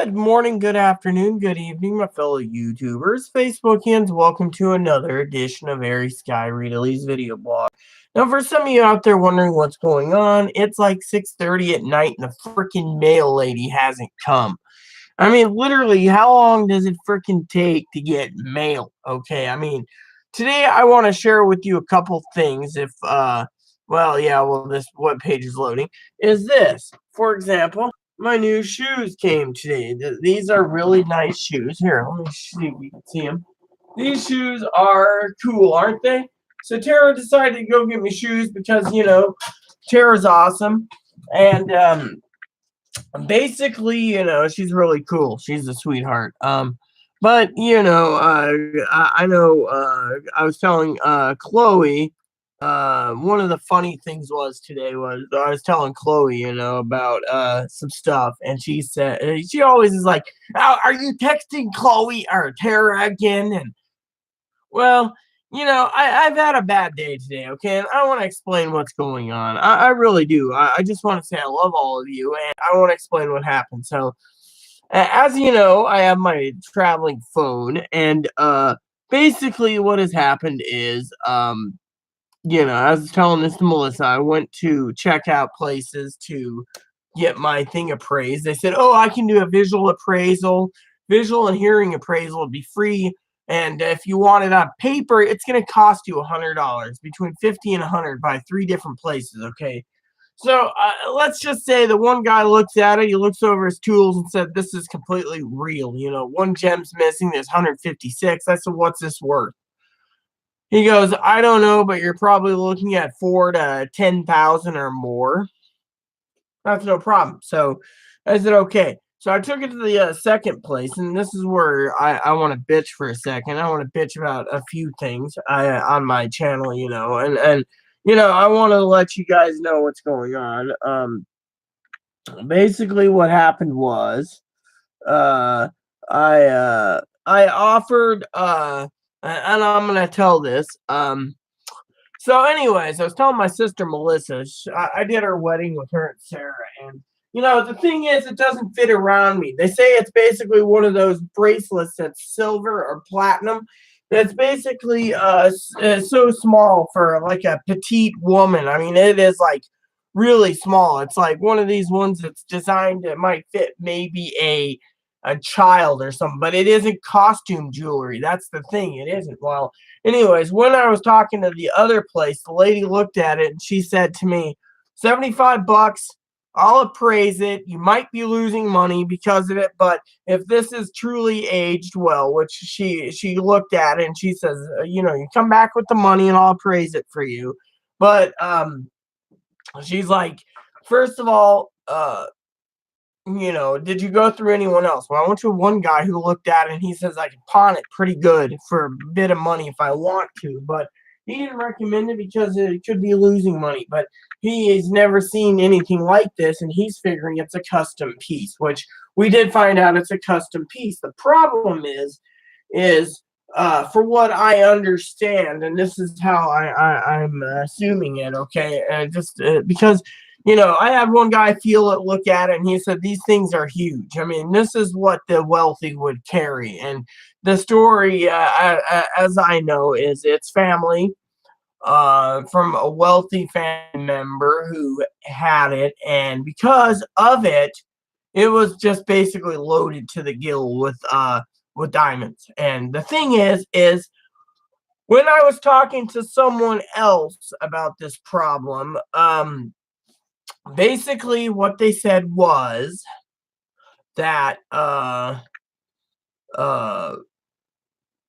Good morning, good afternoon, good evening, my fellow YouTubers, Facebookians. Welcome to another edition of Ari Sky Readley's video blog. Now, for some of you out there wondering what's going on, it's like 6:30 at night and the freaking mail lady hasn't come. I mean, literally, how long does it freaking take to get mail? Okay, I mean, today I want to share with you a couple things. This web page is loading. Is this, for example, my new shoes came today. These are really nice shoes. Here, let me see if you can see them. These shoes are cool, aren't they? So Tara decided to go get me shoes because, Tara's awesome. And basically, she's really cool. She's a sweetheart. But I know. I was telling Chloe. One of the funny things was today was I was telling Chloe, about some stuff, and she said she always is like, "Are you texting Chloe or Tara again?" And well, I've had a bad day today, okay? And I want to explain what's going on. I really do. I just want to say I love all of you, and I want to explain what happened. So, as you know, I have my traveling phone, and basically what has happened is, I was telling this to Melissa. I went to check out places to get my thing appraised. They said, "Oh, I can do a visual appraisal. Visual and hearing appraisal would be free. And if you want it on paper, it's going to cost you $100, between 50 and 100 by 3 different places." Okay. So let's just say the one guy looks at it, he looks over his tools and said, "This is completely real. One gem's missing. There's 156. I said, "What's this worth?" He goes, "I don't know, but you're probably looking at 4 to 10,000 or more." That's no problem. So I said, "Okay." So I took it to the second place, and this is where I want to bitch for a second. I want to bitch about a few things on my channel, and I want to let you guys know what's going on. Basically, what happened was, uh, I offered, and I'm gonna tell this. So, anyways, I was telling my sister Melissa, I did her wedding with her and Sarah, and the thing is, it doesn't fit around me. They say it's basically one of those bracelets that's silver or platinum. That's basically so small for like a petite woman. I mean, it is like really small. It's like one of these ones that's designed that might fit maybe a child or something, but it isn't costume jewelry. That's the thing. It isn't. Well, anyways, when I was talking to the other place, the lady looked at it and she said to me, $75, I'll appraise it. You might be losing money because of it, but if this is truly aged well, which she looked at it and she says, you come back with the money and I'll appraise it for you. But she's like, first of all, did you go through anyone else? Well, I went to one guy who looked at it and he says I can pawn it pretty good for a bit of money if I want to, but he didn't recommend it because it could be losing money. But he has never seen anything like this, and he's figuring it's a custom piece, which we did find out it's a custom piece. The problem is for what I understand, and this is how I'm assuming it, okay, just because I had one guy feel it, look at it, and he said these things are huge. I mean, this is what the wealthy would carry. And the story, as I know, is it's family from a wealthy family member who had it, and because of it, it was just basically loaded to the gill with diamonds. And the thing is when I was talking to someone else about this problem, basically what they said was that uh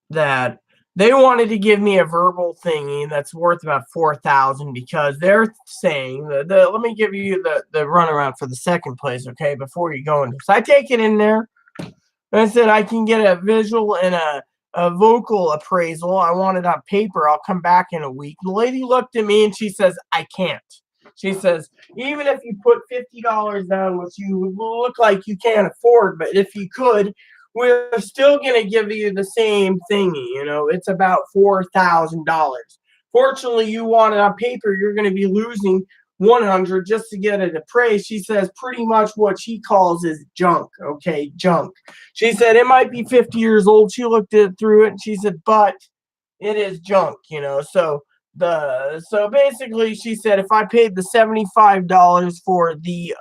that they wanted to give me a verbal thingy that's worth about 4,000 because they're saying let me give you the runaround for the second place, okay, before you go into. So I take it in there and I said I can get a visual and a vocal appraisal. I want it on paper. I'll come back in a week. The lady looked at me and she says, "I can't." She says, "Even if you put $50 down, which you look like you can't afford, but if you could, we're still going to give you the same thingy. It's about $4,000. Fortunately, you want it on paper. You're going to be losing 100 just to get it appraised. She says pretty much what she calls is junk. Okay, junk. She said it might be 50 years old. She looked through it and she said, but it is junk, you know. So basically she said if I paid the $75 for the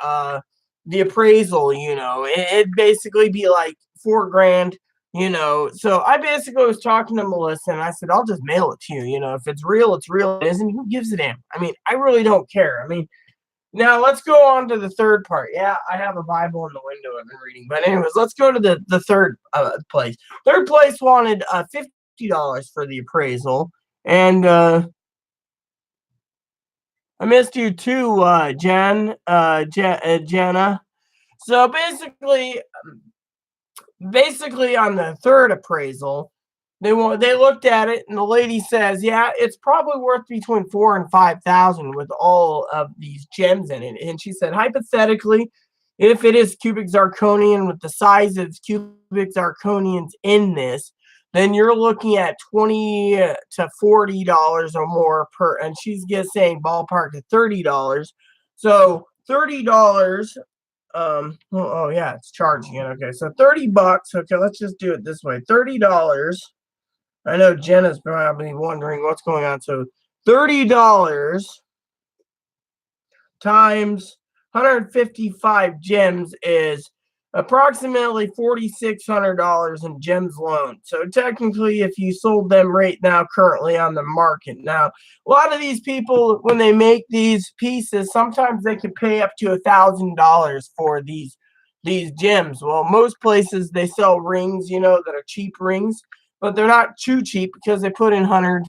appraisal, you know, it'd basically be like 4 grand, you know. So I basically was talking to Melissa and I said, I'll just mail it to you. You know, if it's real, it's real. It isn't, who gives a damn? I mean, I really don't care. I mean, now let's go on to the third part. Yeah, I have a Bible in the window I've been reading. But anyways, let's go to the third place. Third place wanted $50 for the appraisal. And I missed you too, Jenna. So basically on the third appraisal, they looked at it and the lady says, yeah, it's probably worth between 4,000 and 5,000 with all of these gems in it. And she said, hypothetically, if it is cubic zirconian with the size of cubic zirconians in this, then you're looking at $20 to $40 or more per. And she's just saying ballpark of $30. So $30. Oh yeah, it's charging it. Okay, so $30. Okay, let's just do it this way. $30. I know Jenna's probably wondering what's going on. So $30 times 155 gems is approximately $4,600 in gems alone. So technically, if you sold them right now, currently on the market. Now, a lot of these people, when they make these pieces, sometimes they can pay up to $1,000 for these gems. Well, most places they sell rings, you know, that are cheap rings, but they're not too cheap because they put in $200,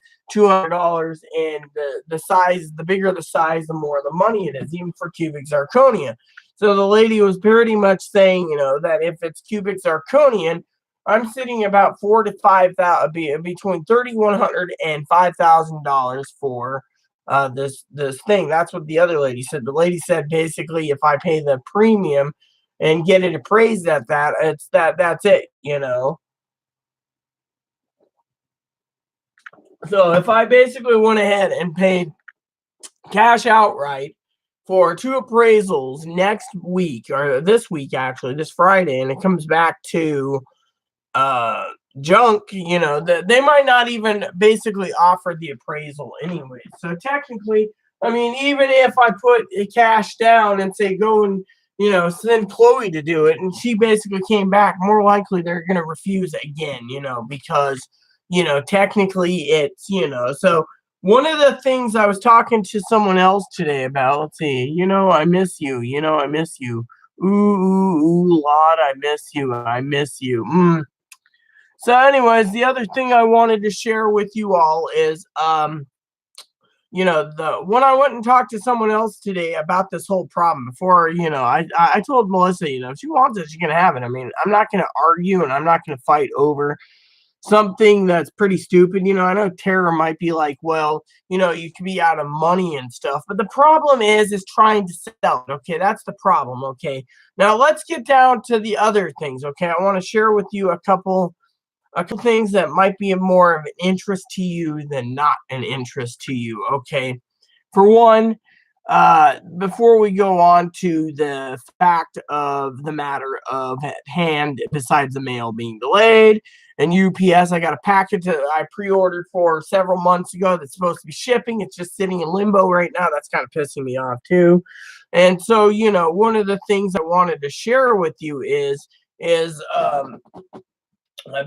and the size, the bigger the size, the more the money it is, even for cubic zirconia. So the lady was pretty much saying, you know, that if it's cubic zirconian, I'm sitting about 4,000 to 5,000, between $3,100 and $5,000 for this thing. That's what the other lady said. The lady said basically if I pay the premium and get it appraised at that, that's it, you know. So if I basically went ahead and paid cash outright for 2 appraisals next week, or this week actually, this Friday, and it comes back to junk, you know, they might not even basically offer the appraisal anyway. So technically, I mean, even if I put a cash down and say go and, you know, send Chloe to do it, and she basically came back, more likely they're going to refuse again, you know, because, you know, technically it's, you know. So one of the things I was talking to someone else today about, let's see, you know, I miss you, you know, I miss you. Ooh, ooh, ooh, Lord, I miss you. I miss you. So anyways, the other thing I wanted to share with you all is, you know, when I went and talked to someone else today about this whole problem before, you know, I told Melissa, you know, if she wants it, she can have it. I mean, I'm not going to argue and I'm not going to fight over something that's pretty stupid. You know, I know Tara might be like, well, you know, you could be out of money and stuff, but the problem is trying to sell it. Okay, that's the problem. Okay, now let's get down to the other things. Okay, I want to share with you a couple things that might be more of an interest to you than not an interest to you. Okay, for one, before we go on to the fact of the matter of at hand, besides the mail being delayed and UPS, I got a package that I pre-ordered for several months ago that's supposed to be shipping. It's just sitting in limbo right now. That's kind of pissing me off too. And so, you know, one of the things I wanted to share with you is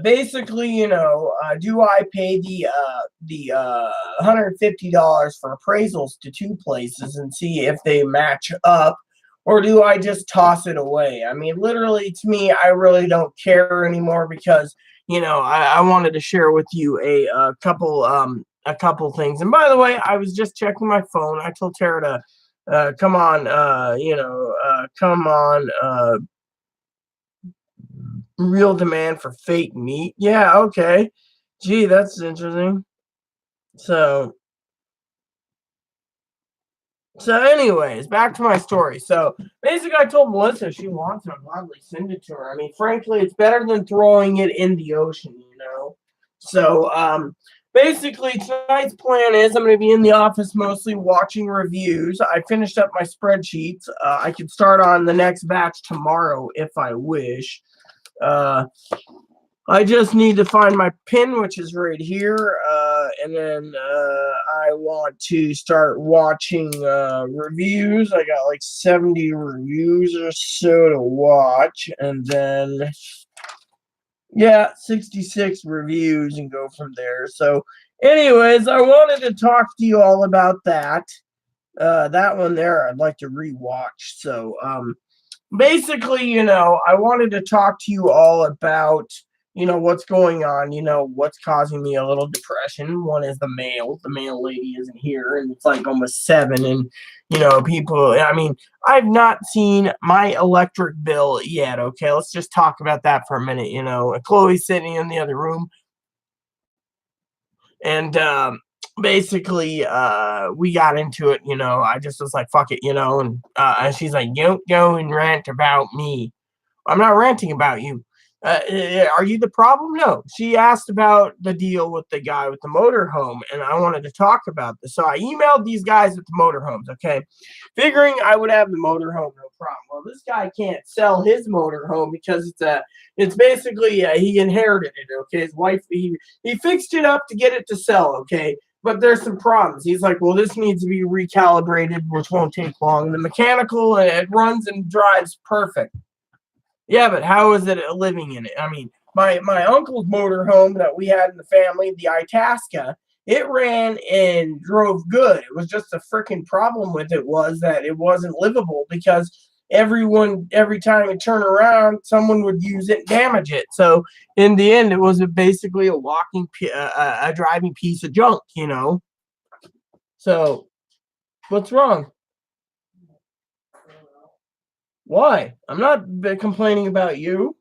basically, you know, do I pay the $150 for appraisals to 2 places and see if they match up, or do I just toss it away? I mean, literally, to me, I really don't care anymore because, you know, I wanted to share with you a couple things. And by the way, I was just checking my phone. I told Tara to come on, come on. Real demand for fake meat. Yeah, okay. Gee, that's interesting. So anyways, back to my story. So basically I told Melissa if she wants it, I'll gladly send it to her. I mean, frankly, it's better than throwing it in the ocean, you know. So basically, tonight's plan is I'm going to be in the office mostly watching reviews. I finished up my spreadsheets. I can start on the next batch tomorrow if I wish. I just need to find my pin, which is right here, and then I want to start watching reviews. I got like 70 reviews or so to watch, and then yeah, 66 reviews and go from there. So, anyways, I wanted to talk to you all about that. That one there, I'd like to rewatch. So, basically, I wanted to talk to you all about, what's going on, what's causing me a little depression. One is the mail. The mail lady isn't here, and it's like almost 7. And, people, I mean, I've not seen my electric bill yet. Okay, let's just talk about that for a minute. Chloe's sitting in the other room, and basically we got into it. I just was like, fuck it, and she's like, don't go and rant about me. I'm not ranting about you. Are you the problem? No. She asked about the deal with the guy with the motorhome, and I wanted to talk about this. So I emailed these guys with the motorhomes, okay, figuring I would have the motorhome, no problem. Well, this guy can't sell his motorhome because it's basically he inherited it. Okay, his wife he fixed it up to get it to sell. Okay, but there's some problems. He's like, well, this needs to be recalibrated, which won't take long. The mechanical, it runs and drives perfect. Yeah, but how is it living in it? I mean, my uncle's motorhome that we had in the family, the Itasca, it ran and drove good. It was just a freaking problem with it was that it wasn't livable because every time it turned around, someone would use it and damage it. So in the end, it was basically a driving piece of junk. So what's wrong? Why? I'm not complaining about you.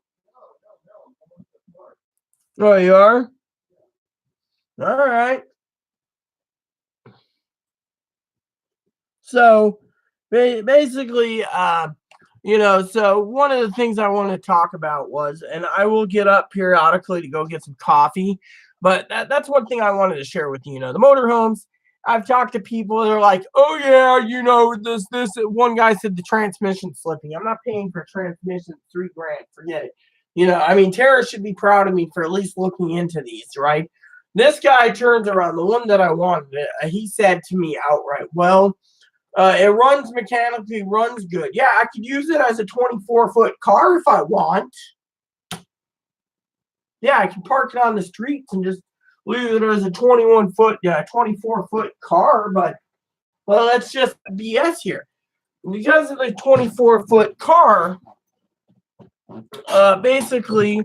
Oh, you are? All right. So basically, so one of the things I want to talk about was, and I will get up periodically to go get some coffee, but that's one thing I wanted to share with you. The motorhomes. I've talked to people, they're like, oh yeah, this. One guy said the transmission slipping. I'm not paying for transmission $3,000. Forget it. I mean, Tara should be proud of me for at least looking into these, right? This guy turns around, the one that I wanted, he said to me outright, well, it runs mechanically, runs good. Yeah, I could use it as a 24-foot car if I want. Yeah, I can park it on the streets and just leave it as a 24-foot car. But, well, that's just BS here. Because of the 24-foot car, basically,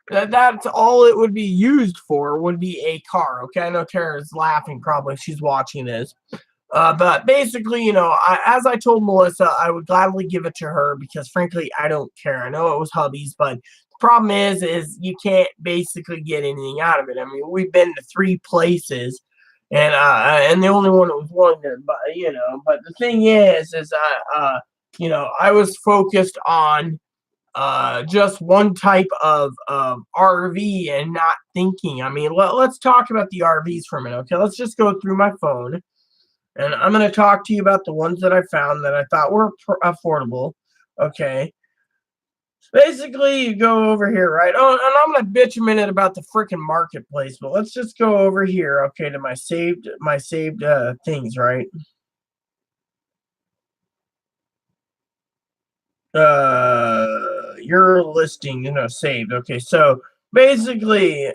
that's all it would be used for would be a car. Okay, I know Tara's laughing probably. She's watching this. But basically, as I told Melissa, I would gladly give it to her because, frankly, I don't care. I know it was hubby's, but the problem is you can't basically get anything out of it. I mean, we've been to 3 places, and the only one that was willing to, But the thing is I was focused on just one type of RV and not thinking. I mean, let's talk about the RVs for a minute. Okay, let's just go through my phone. And I'm going to talk to you about the ones that I found that I thought were affordable. Okay. Basically, you go over here, right? Oh, and I'm going to bitch a minute about the freaking marketplace, but let's just go over here, okay, to my saved things, right? Your listing, saved. Okay, so basically,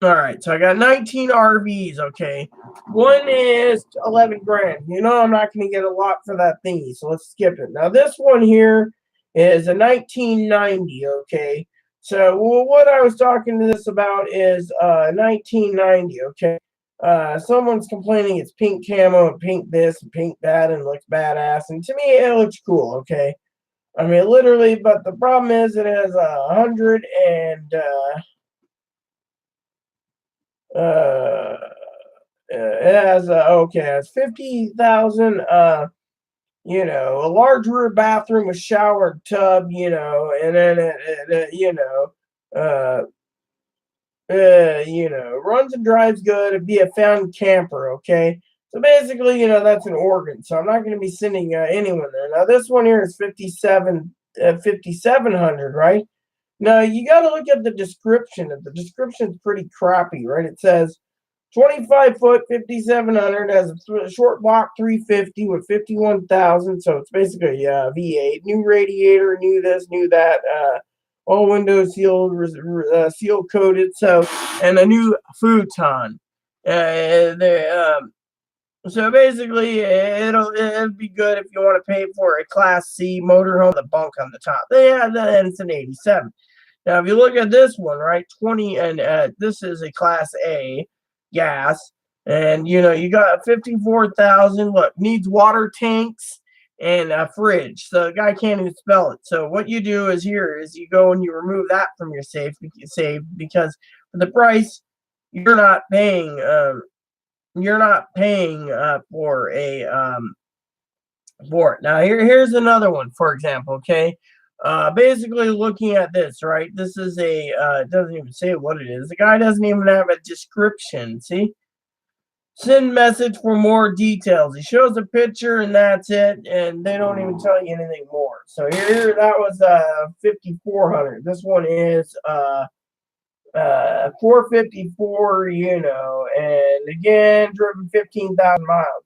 all right, so I got 19 RVs, okay. One is $11,000. I'm not going to get a lot for that thingy, so let's skip it. Now, this one here is a 1990, okay. So, what I was talking to this about is 1990, okay. Someone's complaining it's pink camo and pink this and pink that and looks badass, and to me, it looks cool, okay. I mean, literally, but the problem is it has 100 and it has okay, it has 50,000. A large rear bathroom with shower tub. And then uh, runs and drives good and be a fountain camper, okay? So basically, that's an organ. So I'm not going to be sending anyone there. Now, this one here is 5,700, right? Now, you got to look at the description. The description's pretty crappy, right? It says 25 foot, 5,700, has a short block 350 with 51,000. So it's basically a V8. New radiator, new this, new that. All windows sealed, seal coated. So, and a new futon. So basically, it'll be good if you want to pay for a Class C motorhome, the bunk on the top. Yeah, and it's an 87. Now, if you look at this one, right, 20, and this is a Class A gas, and you got 54,000. Look, needs water tanks and a fridge, so the guy can't even spell it. So what you do is you go and you remove that from your safe, because for the price, you're not paying. For a for it. Now here's another one, for example. Okay, basically looking at this, right? This is a it doesn't even say what it is. The guy doesn't even have a description. See, send message for more details. He shows a picture and that's it, and they don't even tell you anything more. So here that was 5,400. This one is 454, and again, driven 15,000 miles.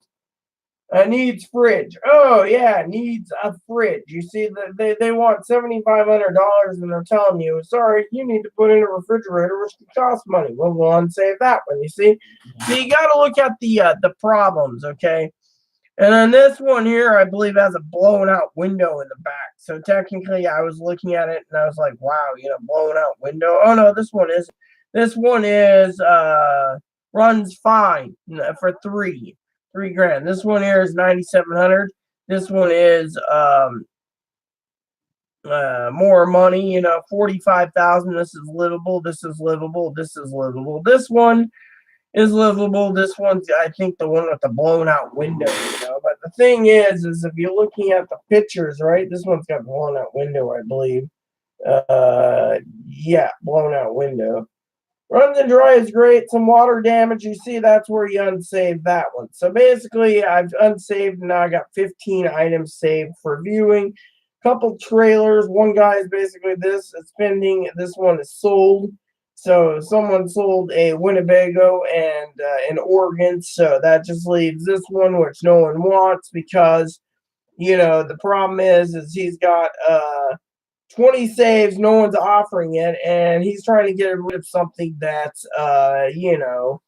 Needs fridge. Oh yeah, needs a fridge. You see that they want $7,500, and they're telling you, sorry, you need to put in a refrigerator, which can cost money. Well, we'll unsave that one. You see, so you got to look at the problems, okay? And then this one here, I believe, has a blown out window in the back. So technically, I was looking at it and I was like, wow, blown out window. Oh no, this one is. This one is runs fine for three grand. This one here is 9,700. This one is more money, 45,000. This is livable. This is livable. This is livable. This one is livable. This one's, I think, the one with the blown out window, But the thing is if you're looking at the pictures, right? This one's got blown out window, I believe. Yeah, blown out window. Runs and dries great. Some water damage. You see, that's where you unsave that one. So basically, I've unsaved, and now I got 15 items saved for viewing. Couple trailers. One guy is basically this. It's pending. This one is sold. So someone sold a Winnebago and an Oregon. So that just leaves this one, which no one wants because, the problem is he's got 20 saves, no one's offering it, and he's trying to get rid of something that's, and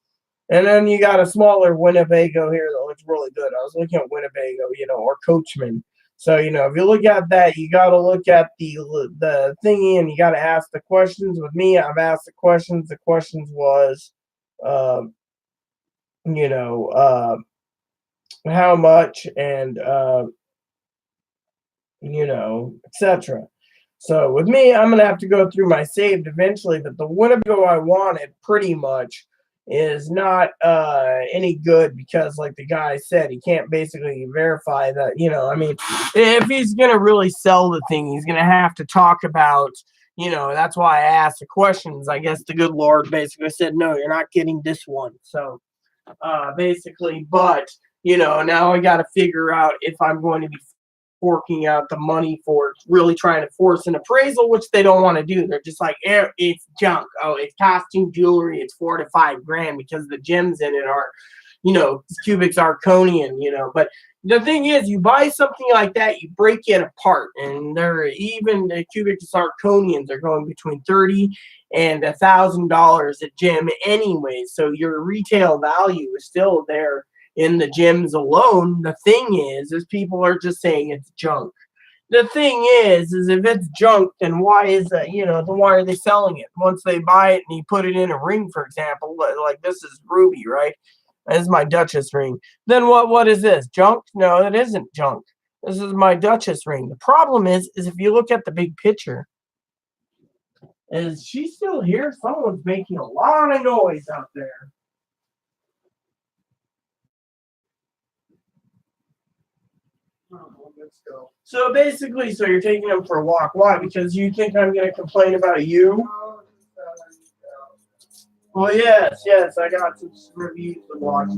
then you got a smaller Winnebago here that looks really good. I was looking at Winnebago, or Coachman. So, if you look at that, you got to look at the thingy, and you got to ask the questions. With me, I've asked the questions. The questions was, how much and, etc. So with me, I'm gonna have to go through my saved eventually, but the Winnebago I wanted pretty much is not any good because, like the guy said, he can't basically verify that. I mean, if he's gonna really sell the thing, he's gonna have to talk about. That's why I asked the questions. I guess the good Lord basically said, no, you're not getting this one. So basically, but now I got to figure out if I'm going to be forking out the money for really trying to force an appraisal, which they don't want to do. They're just like, it's junk. Oh, it's costume jewelry. It's 4 to 5 grand because the gems in it are, cubic zirconian, But the thing is, you buy something like that, you break it apart, and even the cubic zirconians are going between $30 and $1,000 a gem anyway. So your retail value is still there in the gems alone. The thing is people are just saying it's junk. The thing is if it's junk, then why is that? Then why are they selling it? Once they buy it and you put it in a ring, for example, like this is ruby, right? This is my Duchess ring. Then what is this? Junk? No, it isn't junk. This is my Duchess ring. The problem is if you look at the big picture, is she still here? Someone's making a lot of noise out there. Let's go. So basically, you're taking them for a walk. Why? Because you think I'm going to complain about you? Well, yes, I got some reviews to watch.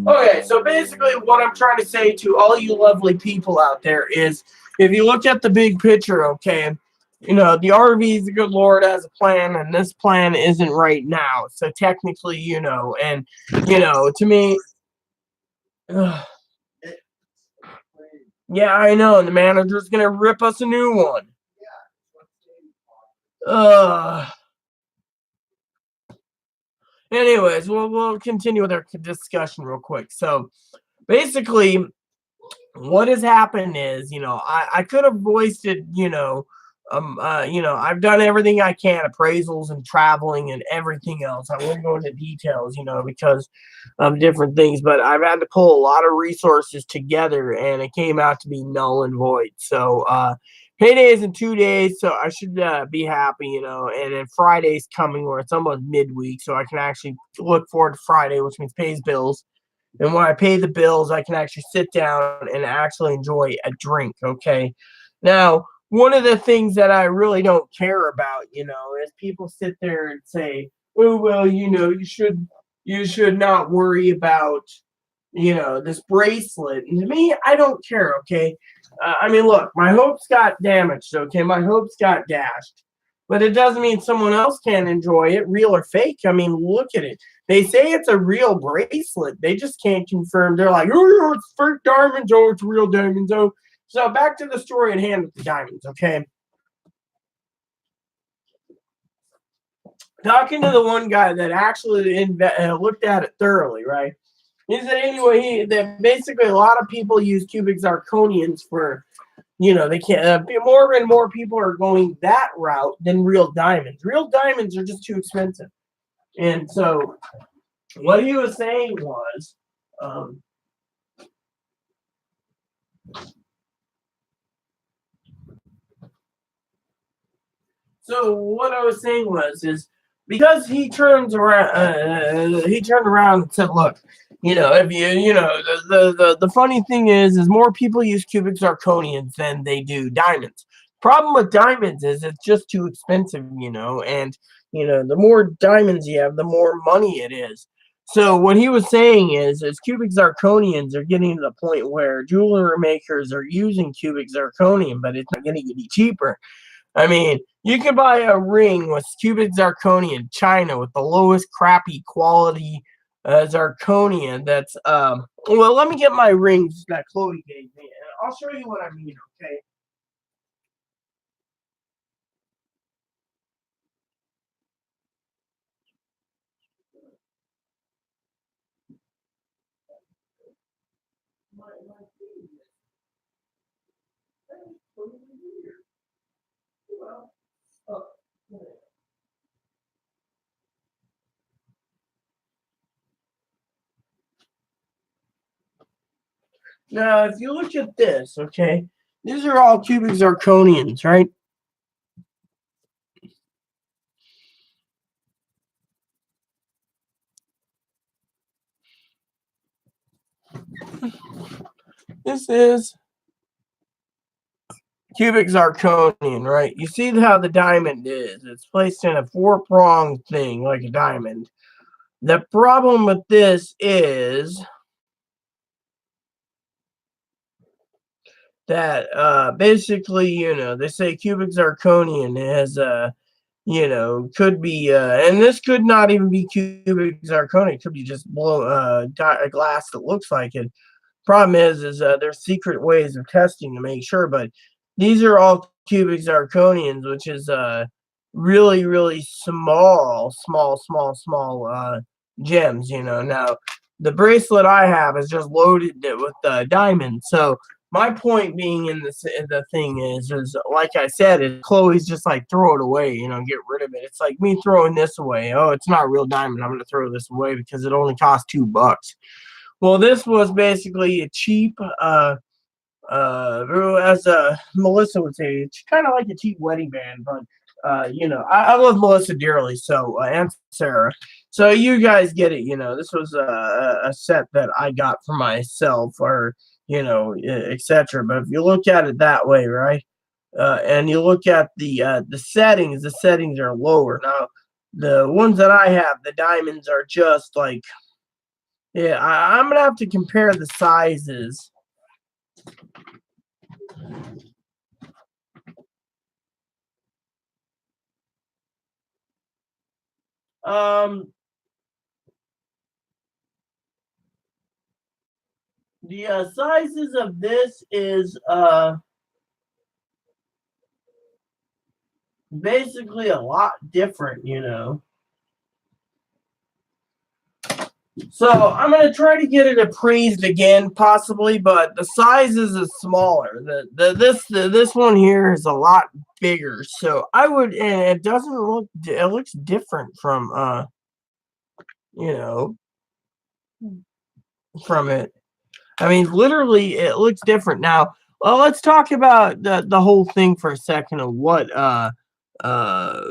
Okay, so basically, what I'm trying to say to all you lovely people out there is, if you look at the big picture, okay, the RV's the good Lord has a plan, and this plan isn't right now. So technically, and to me, ugh, yeah, I know, and the manager's gonna rip us a new one. Uh, anyways, we'll continue with our discussion real quick. So basically, what has happened is, I could have voiced it, I've done everything I can, appraisals and traveling and everything else. I won't go into details, because of different things, but I've had to pull a lot of resources together and it came out to be null and void. So payday is in 2 days, so I should be happy, and then Friday's coming where it's almost midweek, so I can actually look forward to Friday, which means pays bills, and when I pay the bills, I can actually sit down and actually enjoy a drink. Okay. Now, one of the things that I really don't care about, is people sit there and say, "Oh well, you should not worry about, this bracelet." And to me, I don't care. Okay. I mean, look, my hopes got damaged. Okay, my hopes got dashed. But it doesn't mean someone else can't enjoy it, real or fake. I mean, look at it. They say it's a real bracelet. They just can't confirm. They're like, oh, it's fake diamonds. Oh, it's real diamonds. Oh, so back to the story at hand with the diamonds. Okay, talking to the one guy that actually looked at it thoroughly, right? He said anyway, that basically a lot of people use cubic zirconians for, they can't. More and more people are going that route than real diamonds. Real diamonds are just too expensive, and so what he was saying was, um, so what I was saying was is because he turned around and said, "Look, if the funny thing is more people use cubic zirconians than they do diamonds. Problem with diamonds is it's just too expensive, and the more diamonds you have, the more money it is." So what he was saying is cubic zirconians are getting to the point where jewelry makers are using cubic zirconium, but it's not getting any cheaper. I mean, you can buy a ring with cubic zirconia in China with the lowest crappy quality zirconia. That's well, let me get my rings that Chloe gave me, and I'll show you what I mean. Okay. My thing is, that is totally weird. Well, oh, now, if you look at this, okay, these are all cubic zirconians, right? This is cubic zirconian, right? You see how the diamond is. It's placed in a four-pronged thing like a diamond. The problem with this is that basically, they say cubic zirconian has could be and this could not even be cubic zirconian, it could be just a glass that looks like it. Problem is there's secret ways of testing to make sure, but these are all cubic zirconians, which is really, really small gems. Now the bracelet I have is just loaded with diamonds. So my point being in the thing is like I said, is Chloe's just like throw it away, get rid of it. It's like me throwing this away. Oh, it's not real diamond. I'm gonna throw this away because it only costs $2. Well, this was basically a cheap, as Melissa would say, it's kind of like a cheap wedding band. But I love Melissa dearly, so and Sarah. So you guys get it. This was a set that I got for myself, or etc. But if you look at it that way, right? And you look at the settings are lower now. The ones that I have, the diamonds are just like, yeah, I'm gonna have to compare the sizes. Um, the sizes of this is basically a lot different, you know. So I'm gonna try to get it appraised again, possibly, but the sizes is smaller. This one here is a lot bigger. So I would, and it doesn't look, it looks different from you know, from it. I mean, literally, it looks different. Now, well, let's talk about the whole thing for a second of what uh uh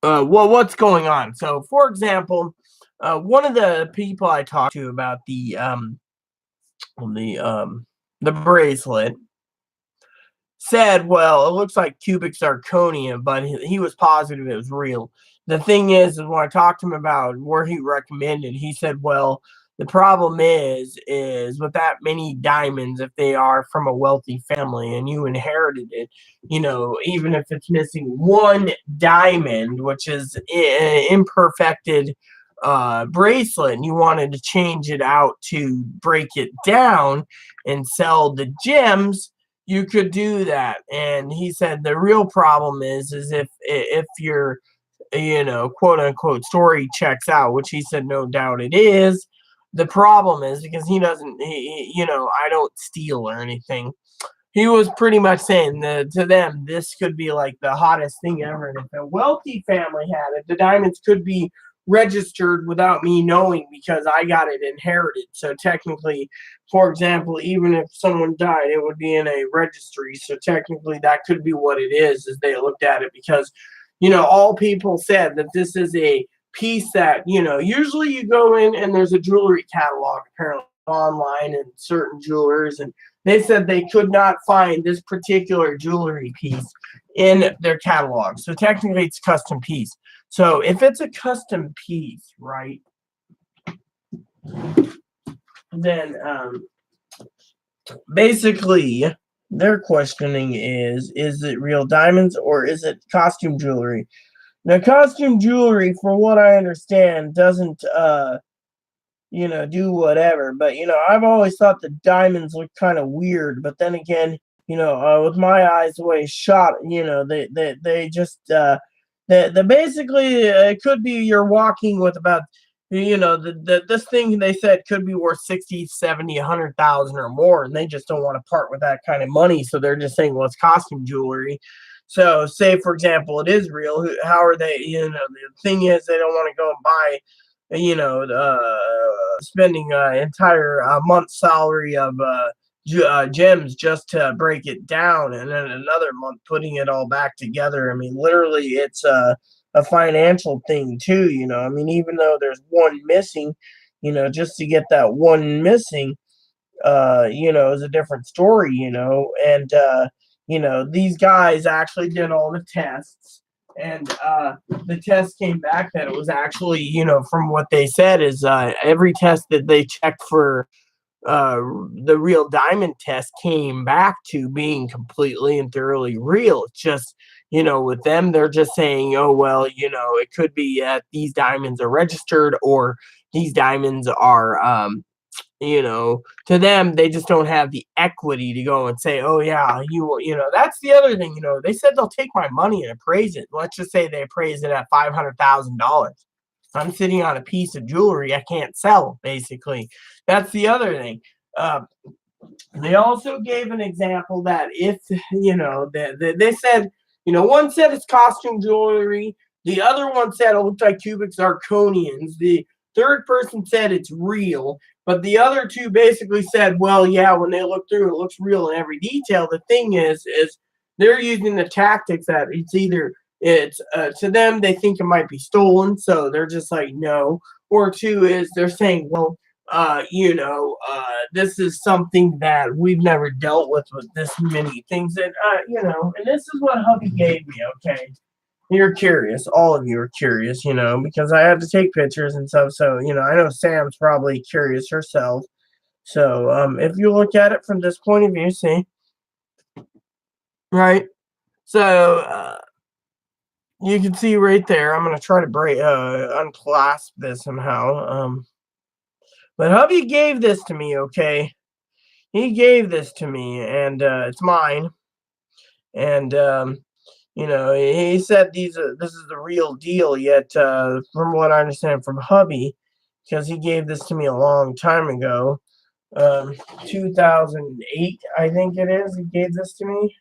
what's going on. So, for example, one of the people I talked to about the um the bracelet said, well, it looks like cubic zirconia, but he was positive it was real. The thing is when I talked to him about where he recommended, he said, well, the problem is with that many diamonds, if they are from a wealthy family and you inherited it, you know, even if it's missing one diamond, which is imperfected bracelet, and you wanted to change it out to break it down and sell the gems, you could do that. And he said the real problem is if your, you know, quote unquote story checks out, which he said no doubt it is. The problem is because he doesn't, you know, I don't steal or anything. He was pretty much saying that to them this could be like the hottest thing ever, and if a wealthy family had it, the diamonds could be registered without me knowing because I got it inherited. So technically, for example, even if someone died, it would be in a registry. So technically, that could be what it is they looked at it because, you know, all people said that this is a piece that, you know, usually you go in and there's a jewelry catalog apparently online and certain jewelers, and they said they could not find this particular jewelry piece in their catalog. So technically, it's a custom piece. So if it's a custom piece, right, then basically their questioning is it real diamonds or is it costume jewelry? Now, costume jewelry, for what I understand, doesn't you know, do whatever. But you know, I've always thought the diamonds look kind of weird. But then again, you know, with my eyes the way it's shot, you know, they just the basically it could be you're walking with about, you know, this thing they said could be worth 60, 70, 100,000 or more, and they just don't want to part with that kind of money, so they're just saying, well, it's costume jewelry. So say for example it is real, how are they, you know, the thing is they don't want to go and buy, you know, spending an entire month's salary of gems just to break it down, and then another month putting it all back together. I mean, literally, it's a financial thing too. You know, I mean, even though there's one missing, you know, just to get that one missing, you know, is a different story. You know, and you know, these guys actually did all the tests, and the test came back that it was actually, you know, from what they said is every test that they checked for uh, the real diamond test came back to being completely and thoroughly real. It's just, you know, with them, they're just saying, oh, well, you know, it could be that these diamonds are registered or these diamonds are, you know, to them, they just don't have the equity to go and say, oh, yeah, you know, that's the other thing. You know, they said they'll take my money and appraise it. Let's just say they appraise it at $500,000. I'm sitting on a piece of jewelry I can't sell, basically. That's the other thing. Uh, they also gave an example that if, you know, they said, you know, one said it's costume jewelry, the other one said it looked like cubic zirconians, the third person said it's real, but the other two basically said, well, yeah, when they look through it looks real in every detail. The thing is they're using the tactics that it's either it's to them they think it might be stolen, so they're just like no, or two is they're saying, well, this is something that we've never dealt with this many things. And, and this is what hubby gave me, okay? You're curious. All of you are curious, because I had to take pictures and stuff. So, I know Sam's probably curious herself. So, if you look at it from this point of view, see, right? So, you can see right there. I'm gonna try to unclasp this somehow. But hubby gave this to me, okay? He gave this to me, and it's mine. And he said this is the real deal. Yet, from what I understand from hubby, because he gave this to me a long time ago, 2008, I think it is. He gave this to me,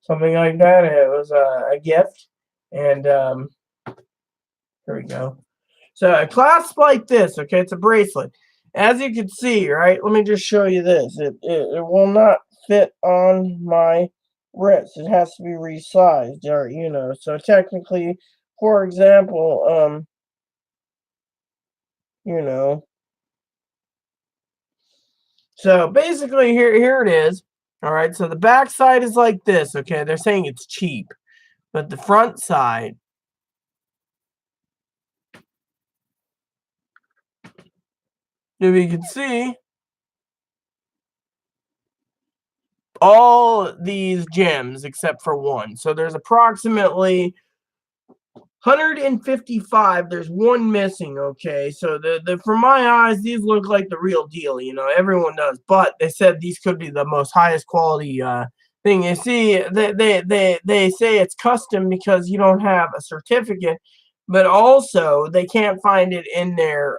something like that. It was a gift, and here we go. So a clasp like this, okay, it's a bracelet. As you can see, right, let me just show you this. It will not fit on my wrist. It has to be resized, or, so technically, for example, so basically here it is. All right, so the back side is like this, okay? They're saying it's cheap, but the front side, if you can see, all these gems except for one. So there's approximately 155. There's one missing, okay? So the from my eyes, these look like the real deal, everyone does. But they said these could be the most highest quality thing. You see, they say it's custom because you don't have a certificate, but also they can't find it in their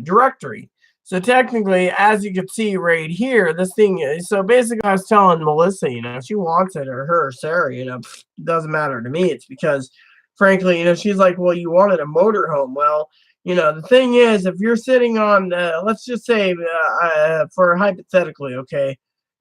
directory. So technically, as you can see right here, this thing is, so basically I was telling Melissa, if she wants it, or her, or Sarah, it doesn't matter to me. It's because, frankly, she's like, well, you wanted a motorhome. Well, the thing is, if you're sitting on, let's just say, for hypothetically, okay,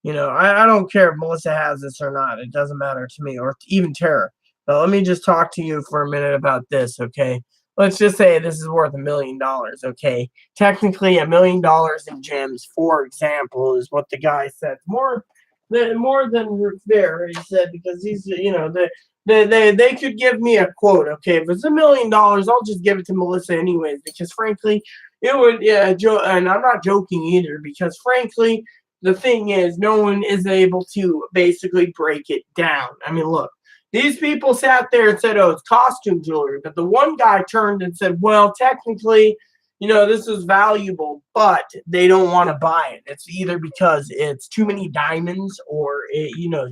I don't care if Melissa has this or not. It doesn't matter to me, or even Tara. But let me just talk to you for a minute about this, okay? Let's just say this is worth $1 million, okay? Technically, $1 million in gems, for example, is what the guy said. More than fair, he said, because he's, they could give me a quote, okay? If it's $1 million, I'll just give it to Melissa anyways, because frankly, it would, and I'm not joking either, because frankly, the thing is, no one is able to basically break it down. I mean, look. These people sat there and said, oh, it's costume jewelry. But the one guy turned and said, well, technically, this is valuable, but they don't want to buy it. It's either because it's too many diamonds, or,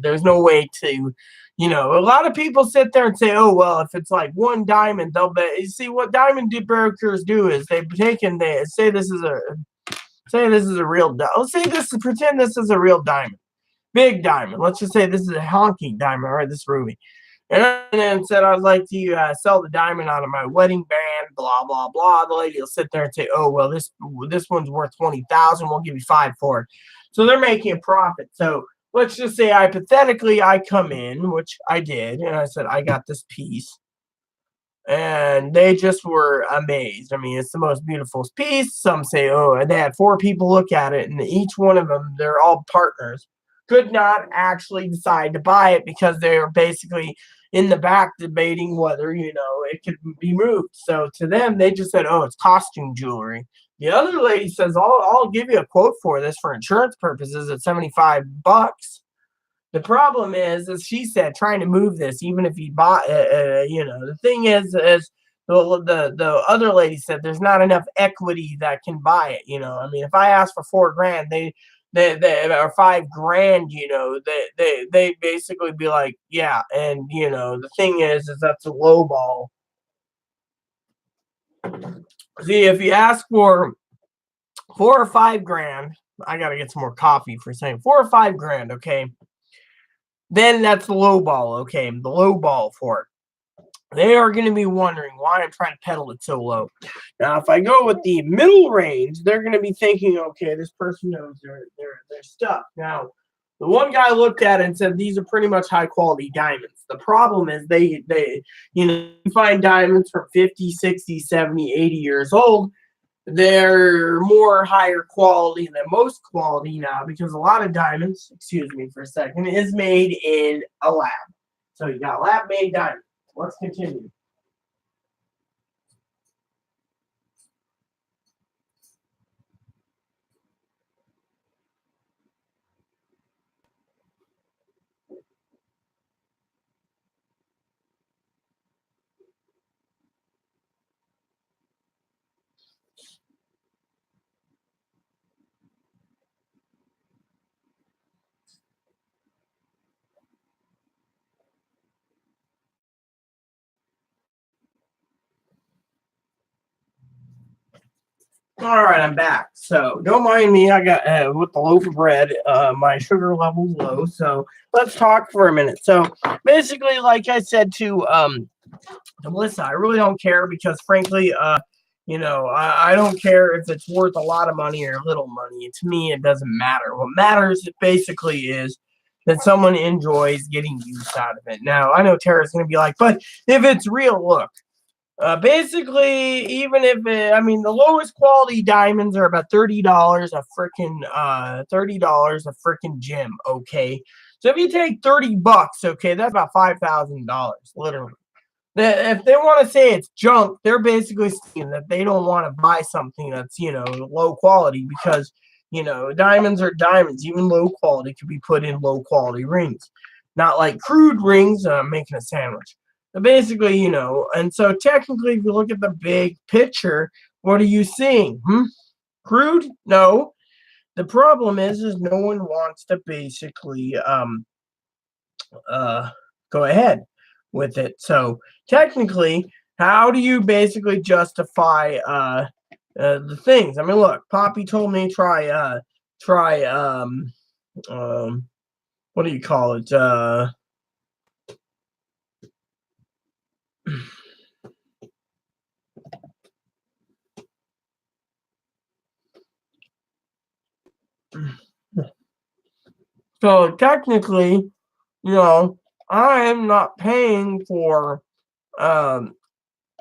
there's no way to, a lot of people sit there and say, oh, well, if it's like one diamond, they'll bet. You see, what diamond brokers do is they say this is a real, let's say pretend this is a real diamond. Big diamond. Let's just say this is a honking diamond, all right, this ruby. And then said, I'd like to sell the diamond out of my wedding band, blah, blah, blah. The lady will sit there and say, oh, well, this one's worth $20,000. We'll give you $5 for it. So they're making a profit. So let's just say hypothetically I come in, which I did, and I said, I got this piece. And they just were amazed. I mean, it's the most beautiful piece. Some say, oh, and they had 4 people look at it, and each one of them, they're all partners, could not actually decide to buy it because they're basically in the back debating whether, it could be moved. So to them, they just said, oh, it's costume jewelry. The other lady says, I'll give you a quote for this for insurance purposes at $75. The problem is, as she said, trying to move this, even if you bought, the thing is the other lady said there's not enough equity that can buy it. I mean, if I ask for $4,000, they or $5,000, they basically be like, yeah. And the thing is that's a low ball. See, if you ask for $4,000 or $5,000, I gotta get some more coffee for saying $4,000 or $5,000, okay, then that's the low ball, okay, the low ball for it. They are going to be wondering why I'm trying to pedal it so low. Now, if I go with the middle range, they're going to be thinking, okay, this person knows their stuff. Now, the one guy looked at it and said, these are pretty much high quality diamonds. The problem is you find diamonds from 50, 60, 70, 80 years old. They're more higher quality than most quality now because a lot of diamonds, excuse me for a second, is made in a lab. So you got lab made diamonds. Let's continue. All right, I'm back. So don't mind me. I got with the loaf of bread. My sugar level's low. So let's talk for a minute. So basically, like I said to Melissa, I really don't care because, frankly, I don't care if it's worth a lot of money or little money. To me, it doesn't matter. What matters basically is that someone enjoys getting use out of it. Now, I know Tara's going to be like, but if it's real, look. Basically, even if I mean the lowest quality diamonds are about $30 a freaking $30 a freaking gem. Okay, so if you take $30, okay, that's about $5,000 literally. If they want to say it's junk, they're basically saying that they don't want to buy something that's low quality because diamonds are diamonds. Even low quality could be put in low quality rings, not like crude rings. Making a sandwich. But basically, and so technically, if you look at the big picture, what are you seeing? Crude? No. The problem is no one wants to basically uh go ahead with it. So technically, how do you basically justify the things? I mean, look, Poppy told me try what do you call it? So technically, I am not paying for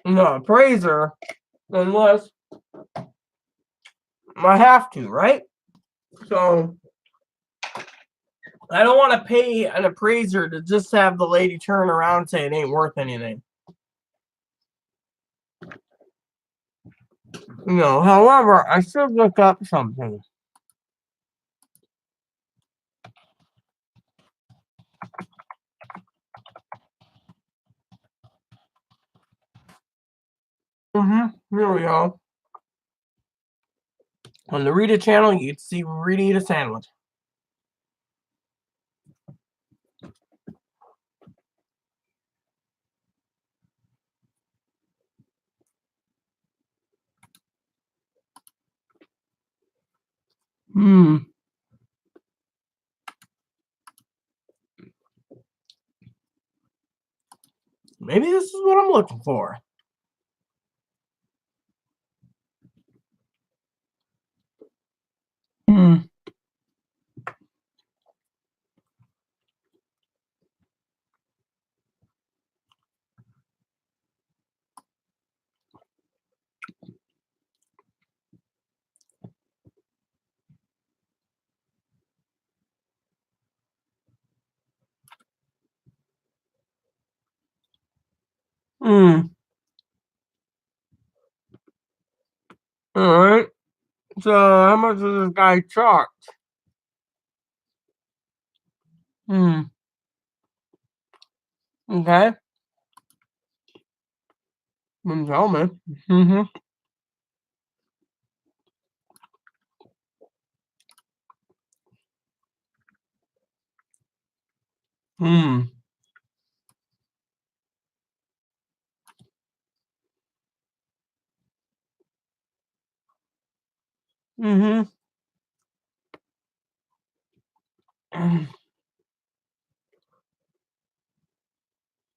appraiser unless I have to, right? So I don't want to pay an appraiser to just have the lady turn around and say it ain't worth anything. However, I should look up something. Here we go. On the Rita channel, you can see Rita eat a sandwich. Maybe this is what I'm looking for. All right. So how much does this guy charge? Okay. Tell me. Hmm. Mm-hmm.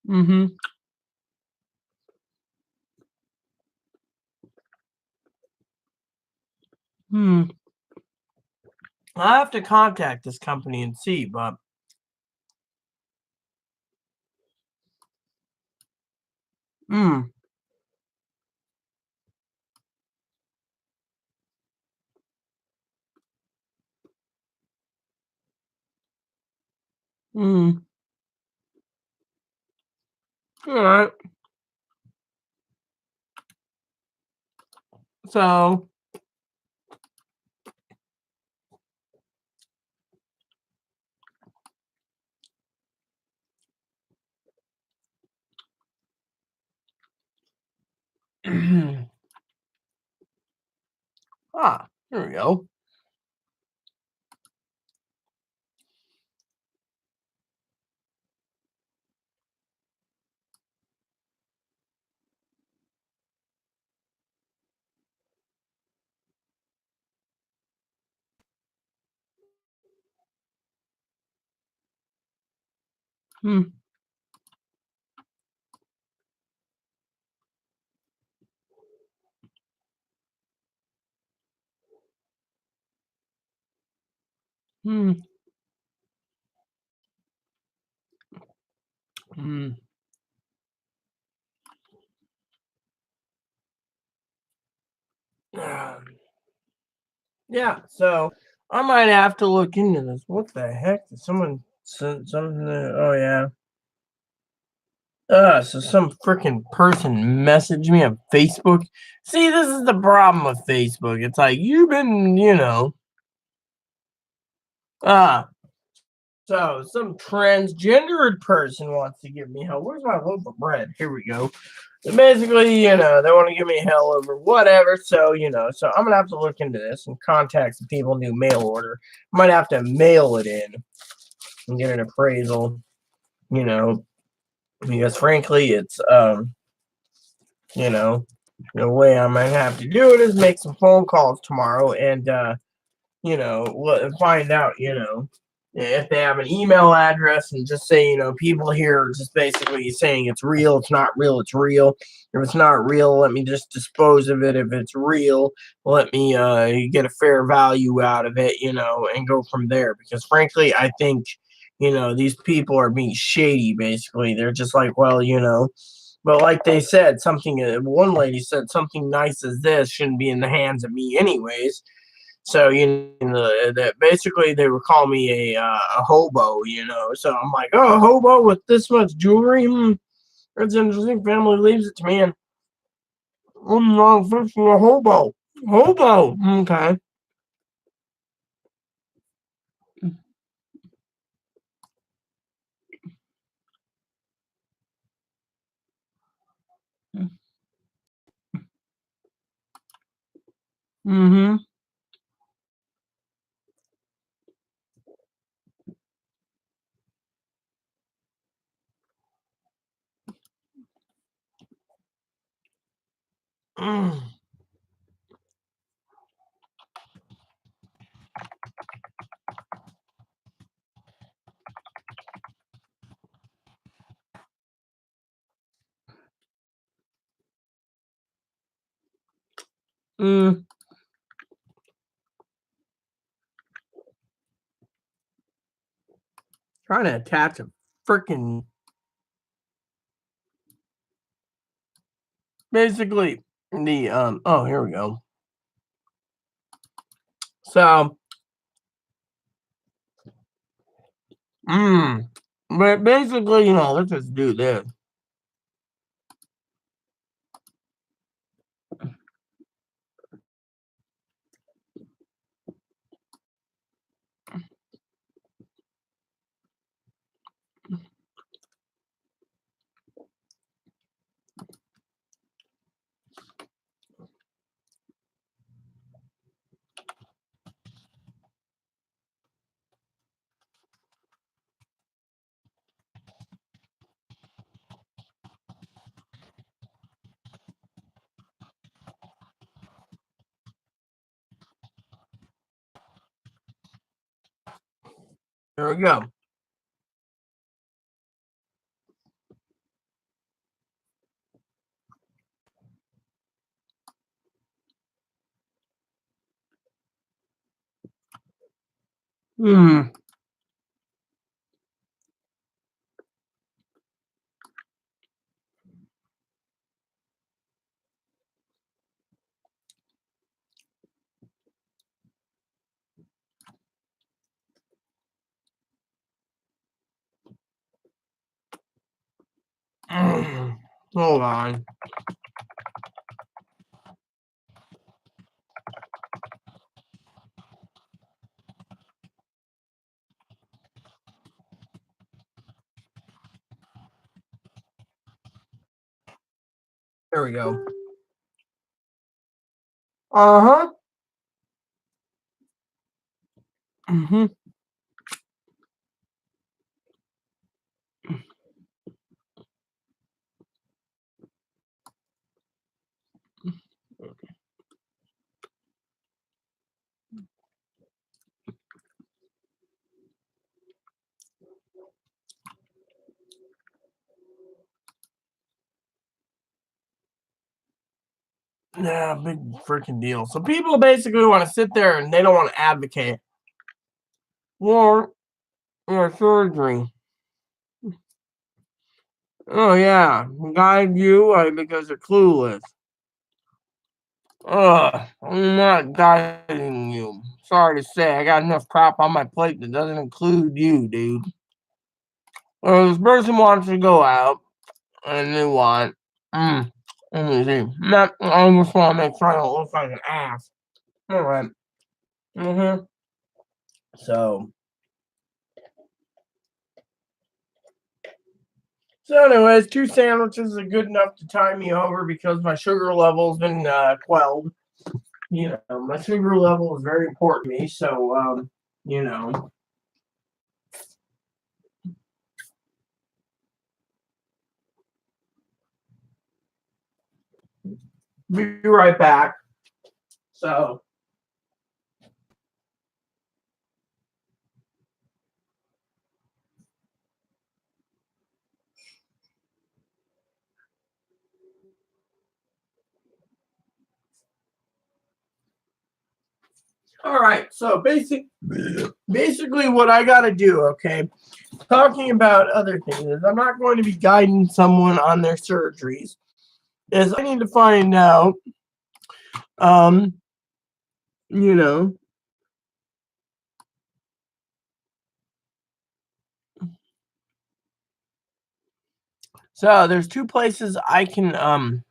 Mm-hmm. Hmm. I have to contact this company and see, but Mm. Mm. All right. So, here we go. Mm. Mm. Mm. Yeah, so I might have to look into this. What the heck? Did someone send something? Oh yeah. So some freaking person messaged me on Facebook. See, this is the problem with Facebook. It's like you've been, uh, so some transgendered person wants to give me hell. Where's my loaf of bread? Here we go. So basically, they want to give me hell over whatever. So, so I'm gonna have to look into this and contact some people and do mail order. Might have to mail it in and get an appraisal, you know, because frankly, it's you know, the way I might have to do it is make some phone calls tomorrow and find out, if they have an email address and just say, people here are just basically saying it's real, it's not real, it's real. If it's not real, let me just dispose of it. If it's real, let me get a fair value out of it, and go from there. Because frankly, I think, these people are being shady, basically. They're just like, well, but like they said, one lady said, something nice as this shouldn't be in the hands of me, anyways. So that basically they were calling me a hobo, So I'm like, oh, a hobo with this much jewelry. That's interesting. Family leaves it to me, and I'm not for a hobo. Hobo. Okay. Mm-hmm. Mm. Trying to attach a freaking basically the Oh, here we go. So but basically, let's just do this. There we go. Hmm. Hold on. There we go. Uh-huh. Mm-hmm. Yeah, big freaking deal. So people basically want to sit there and they don't want to advocate for your surgery. Oh yeah, guide you because they're clueless. I'm not guiding you. Sorry to say, I got enough crap on my plate that doesn't include you, dude. This person wants to go out, and they want. Let me see. I just want to make sure I don't look like an ass. All right. Mm-hmm. So. So, anyways, 2 sandwiches are good enough to tie me over because my sugar level's been quelled. My sugar level is very important to me. So, you know, be right back. So, all right. So, basically, what I got to do, okay, talking about other things, is I'm not going to be guiding someone on their surgeries. Is I need to find out, um, you know, so there's 2 places I can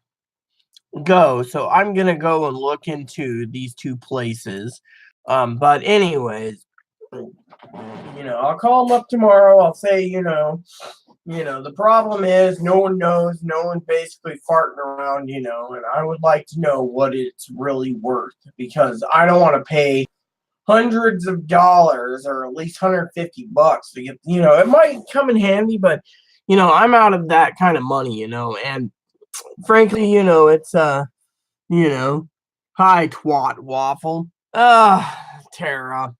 go. So I'm gonna go and look into these 2 places. But anyways, I'll call them up tomorrow. I'll say, the problem is no one knows, no one basically farting around, and I would like to know what it's really worth because I don't want to pay hundreds of dollars or at least $150 to get, it might come in handy, but I'm out of that kind of money, and frankly, it's you know, hi twat waffle. Tara.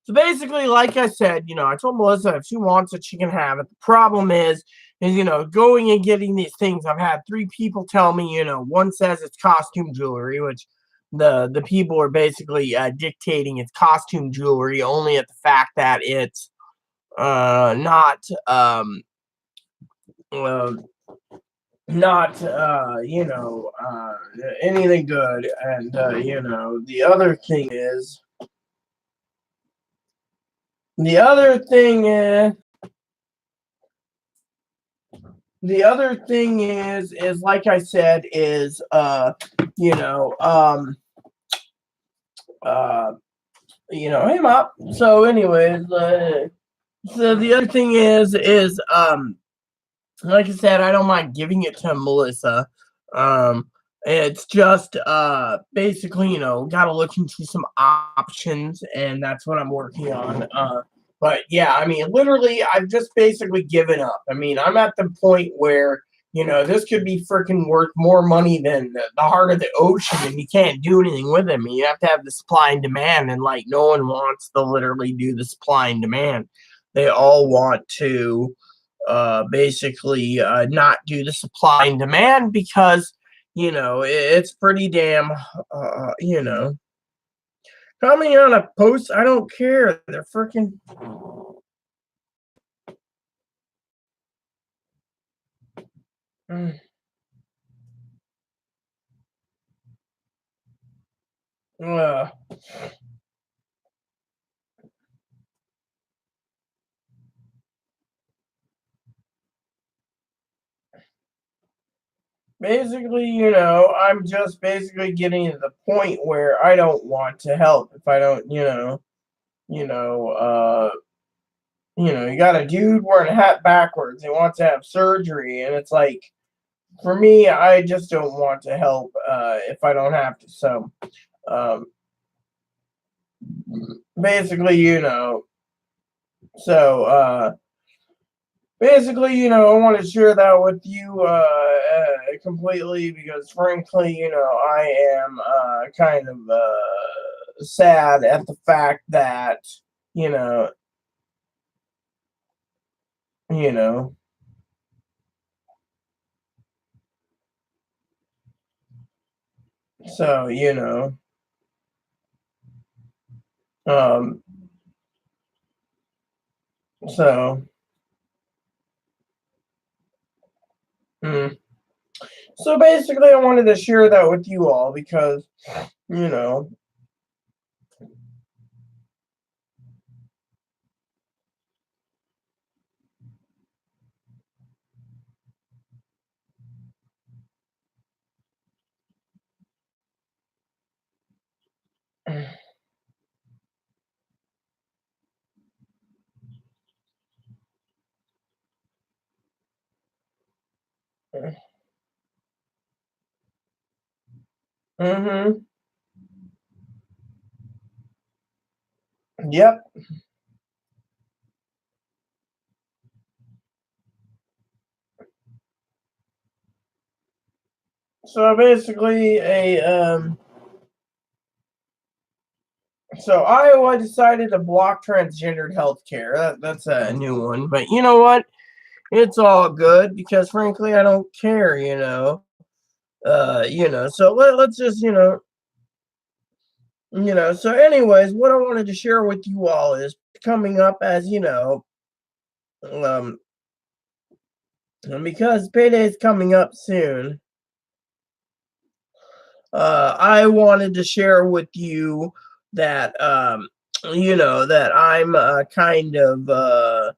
So basically, like I said, I told Melissa if she wants it, she can have it. The problem is going and getting these things. I've had 3 people tell me, one says it's costume jewelry, which the people are basically dictating it's costume jewelry only at the fact that it's not uh, not anything good, and the other thing is the other thing is the other thing is like I said is you know um uh hey Mop. So anyways, so the other thing is like I said, I don't mind giving it to Melissa. Um, it's just basically, got to look into some options, and that's what I'm working on. But yeah, I mean, literally, I've just basically given up. I mean, I'm at the point where this could be freaking worth more money than the heart of the ocean, and you can't do anything with it. I mean, you have to have the supply and demand, and like no one wants to literally do the supply and demand. They all want to basically not do the supply and demand because it's pretty damn coming on a post. I don't care. They're freaking. Uh, basically, I'm just basically getting to the point where I don't want to help if I don't, you know, uh, you got a dude wearing a hat backwards. He wants to have surgery, and it's like, for me, I just don't want to help if I don't have to. So, um, basically, so basically, I want to share that with you completely because, frankly, I am kind of sad at the fact that, you know, you know, so, um, so, mm. So basically, I wanted to share that with you all because, you know, mm-hmm, yep. So basically, so Iowa decided to block transgendered healthcare. That's a new one, but you know what? It's all good because frankly, I don't care. So let's just So anyways, what I wanted to share with you all is coming up as um, and because payday is coming up soon. I wanted to share with you that that I'm kind of uh,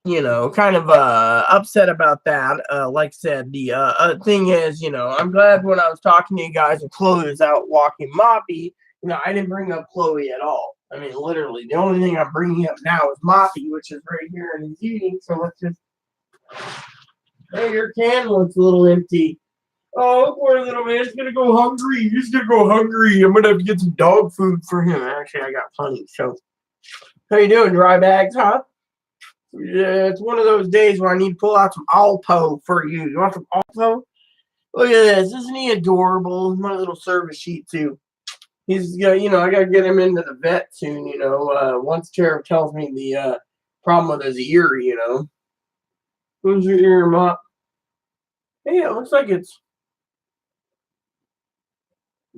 kind of upset about that. Like I said, the thing is, I'm glad when I was talking to you guys and Chloe was out walking Moppy. I didn't bring up Chloe at all. I mean, literally, the only thing I'm bringing up now is Moppy, which is right here and he's eating. So let's just. Hey, your can looks a little empty. Oh, poor little man. He's gonna go hungry. He's gonna go hungry. I'm gonna have to get some dog food for him. Actually, I got plenty. So, how you doing, dry bags, huh? Yeah, it's one of those days where I need to pull out some Alpo for you. You want some Alpo? Look at this. Isn't he adorable? My little service sheet too. He's I gotta get him into the vet soon. Once Tara tells me the problem with his ear. Who's your ear, Mop? Hey, it looks like it's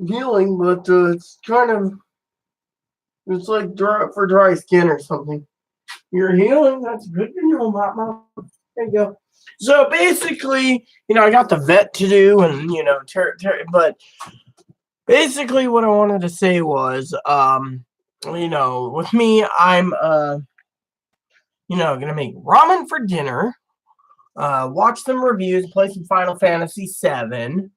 healing, but it's like dry skin or something. You're healing. That's good to know, Mop. There you go. So basically, I got the vet to do, and but basically, what I wanted to say was, with me, I'm gonna make ramen for dinner, watch some reviews, play some Final Fantasy VII.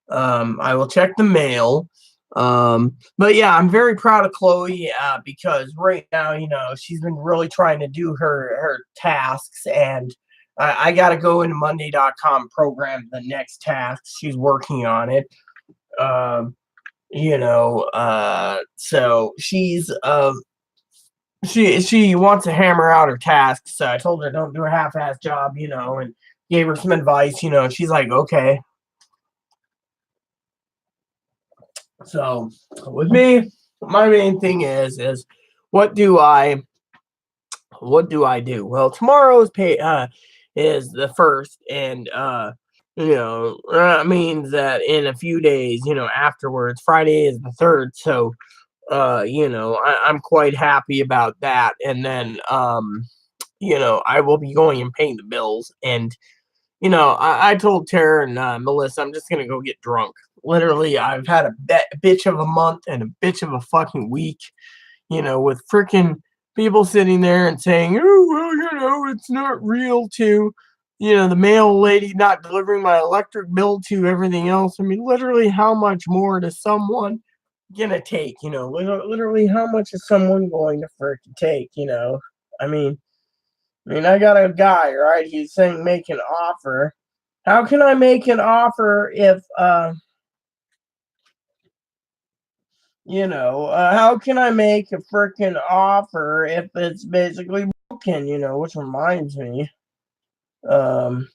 I will check the mail. But yeah, I'm very proud of Chloe because right now, she's been really trying to do her tasks, and I got to go into Monday.com program the next task. She's working on it. Um, so she wants to hammer out her tasks. So I told her don't do a half-ass job, and gave her some advice. She's like, okay. So with me, my main thing is what do I do? Well, tomorrow's pay is the first, and that means that in a few days, afterwards, Friday is the third. So I'm quite happy about that. And then I will be going and paying the bills. And I told Tara and Melissa, I'm just gonna go get drunk. Literally, I've had a bitch of a month and a bitch of a fucking week. With freaking people sitting there and saying, "Oh, well, it's not real," too. the mail lady not delivering my electric bill to everything else. I mean, literally, how much more does someone gonna take? Literally, how much is someone going to freaking take? I mean, I got a guy, right? He's saying make an offer. How can I make an offer if how can I make a freaking offer if it's basically broken? Which reminds me, um,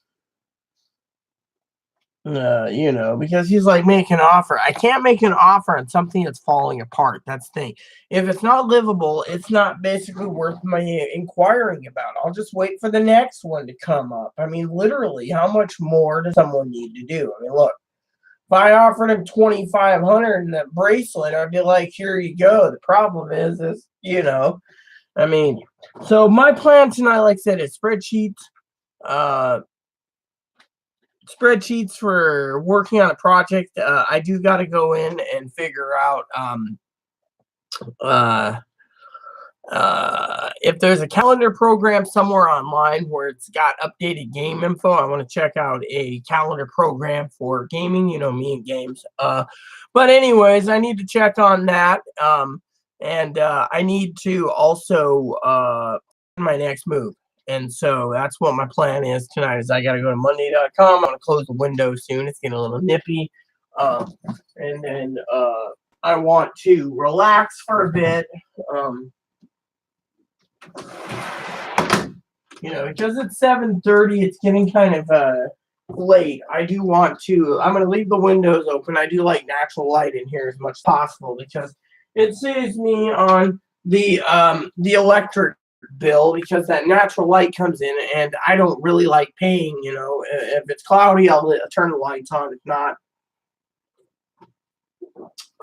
because he's like, make an offer. I can't make an offer on something that's falling apart. That's the thing. If it's not livable, it's not basically worth my inquiring about. I'll just wait for the next one to come up. I mean, literally, how much more does someone need to do? I mean, look, if I offered him 2,500 in that bracelet, I'd be like, here you go. The problem is, I mean, so my plan tonight, like I said, is uh, spreadsheets for working on a project. I do got to go in and figure out uh, if there's a calendar program somewhere online where it's got updated game info. I want to check out a calendar program for gaming. Me and games. But anyways, I need to check on that. And I need to also my next move. And so that's what my plan is tonight. Is I got to go to Monday.com. I'm gonna close the window soon. It's getting a little nippy. And then I want to relax for a bit. Because it's 7:30, it's getting kind of late. I'm going to leave the windows open. I do like natural light in here as much as possible because it saves me on the electric bill because that natural light comes in and I don't really like paying, if it's cloudy, I'll turn the lights on. If not,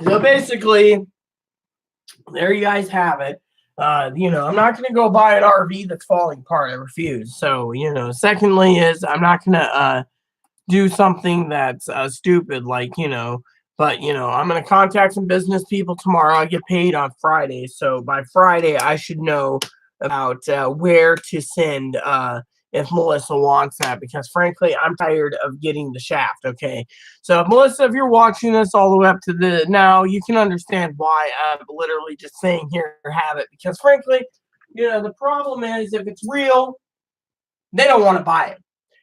so basically, there you guys have it. I'm not going to go buy an RV that's falling apart. I refuse. So, secondly is I'm not going to do something that's stupid but, I'm going to contact some business people tomorrow. I get paid on Friday. So by Friday, I should know about where to send if Melissa wants that, because frankly, I'm tired of getting the shaft. Okay. So Melissa, if you're watching this all the way up to the now, you can understand why I'm literally just saying here, have it, because frankly, the problem is if it's real, they don't want to buy it.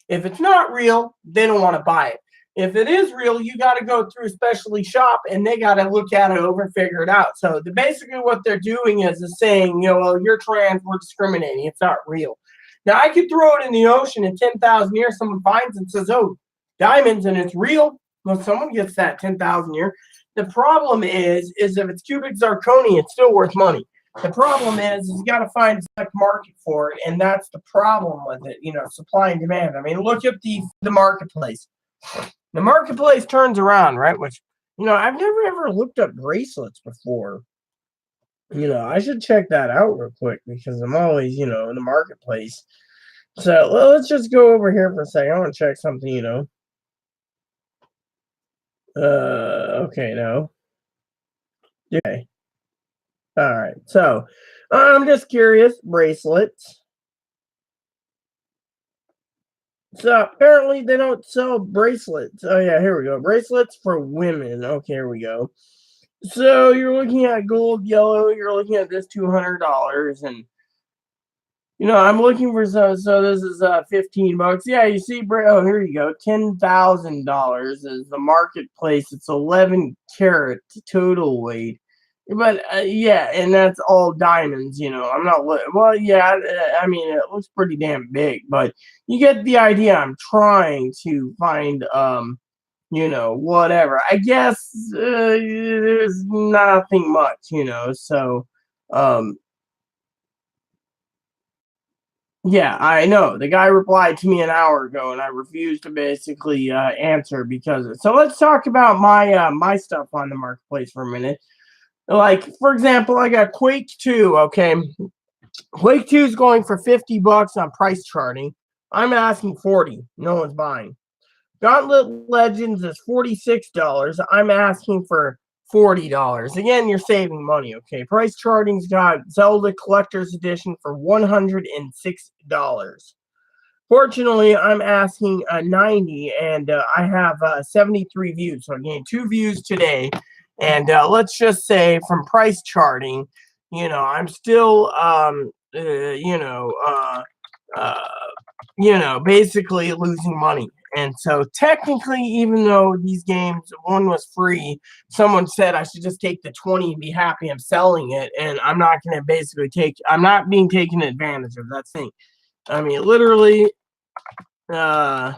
If it's not real, they don't want to buy it. If it is real, you got to go through specialty shop and they got to look at it over, figure it out. So basically what they're doing is saying, well, you're trans, we're discriminating. It's not real. Now, I could throw it in the ocean in 10,000 years. Someone finds it and says, oh, diamonds, and it's real. Well, someone gets that 10,000 years. The problem is if it's cubic zirconia, it's still worth money. The problem is you got to find a market for it, and that's the problem with it. Supply and demand. I mean, look at the marketplace. The marketplace turns around, right? Which, I've never ever looked up bracelets before. I should check that out real quick because I'm always, in the marketplace. So let's just go over here for a second. I want to check something, okay, no. Okay. All right. So I'm just curious. Bracelets. So apparently they don't sell bracelets. Oh yeah, here we go. Bracelets for women. Okay, here we go. So you're looking at gold, yellow. You're looking at this $200, and I'm looking for so this is $15. Yeah, you see, oh, here you go. $10,000 is the marketplace. It's 11 karat total weight. But yeah, and that's all diamonds. I'm not. Well, yeah. I mean, it looks pretty damn big, but you get the idea. I'm trying to find whatever. I guess there's nothing much. So yeah, I know. The guy replied to me an hour ago, and I refused to basically answer because. So let's talk about my stuff on the marketplace for a minute. Like, for example, I got Quake 2, okay? Quake 2 is going for $50 on price charting. I'm asking 40. No one's buying. Gauntlet Legends is $46. I'm asking for $40. Again, you're saving money, okay? Price charting's got Zelda Collector's Edition for $106. Fortunately, I'm asking 90, and I have 73 views. So I gained 2 views today. And let's just say from price charting, I'm still, uh, basically losing money. And so technically, even though these games, one was free, someone said I should just take the 20 and be happy I'm selling it. And I'm not going to I'm not being taken advantage of. That thing. I mean, literally, uh,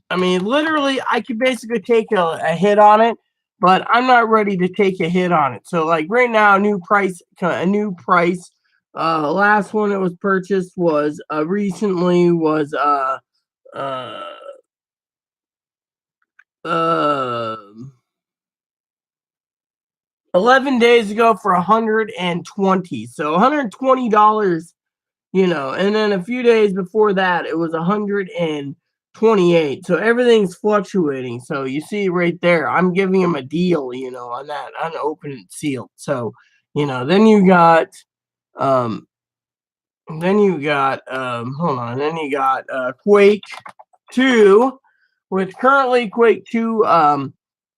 I could basically take a hit on it, but I'm not ready to take a hit on it. So, like right now, a new price. Last one that was purchased was recently was uh, uh, 11 days ago for 120. So $120, and then a few days before that it was 128. So everything's fluctuating. So you see right there, I'm giving him a deal, on that unopened and sealed. So, then you got hold on, then you got Quake 2, which currently Quake 2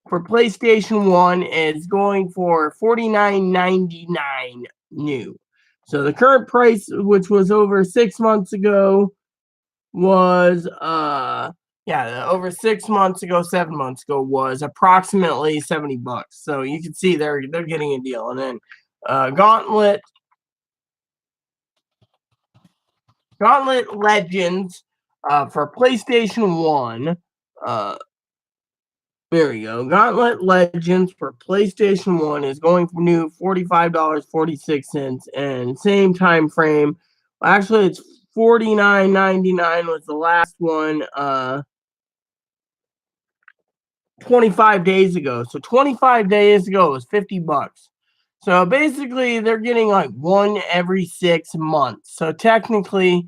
for PlayStation 1 is going for $49.99 new. So the current price, which was over 6 months ago, was over 6 months ago, 7 months ago, was approximately $70. So you can see they're getting a deal. And then Gauntlet Legends for PlayStation 1. There we go. Gauntlet Legends for PlayStation 1 is going for new $45.46, and same time frame. Actually, it's $49.99 was the last one 25 days ago. So 25 days ago it was $50. So basically they're getting like one every 6 months. So technically,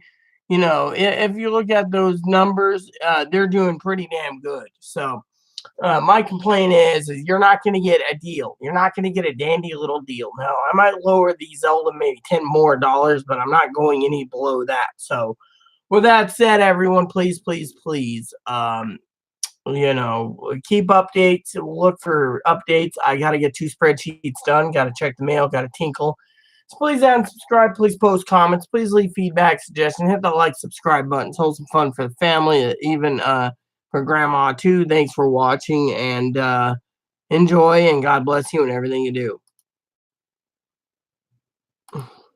if you look at those numbers, they're doing pretty damn good. So my complaint is you're not going to get a deal. You're not going to get a dandy little deal. Now, I might lower the Zelda maybe $10 more, but I'm not going any below that. So, with that said, everyone, please, please, please, keep updates. Look for updates. I got to get 2 spreadsheets done. Got to check the mail. Got to tinkle. So please subscribe. Please post comments. Please leave feedback, suggestions. Hit that like, subscribe button. Hold some fun for the family, even for grandma too. Thanks for watching, and enjoy, and God bless you and everything you do.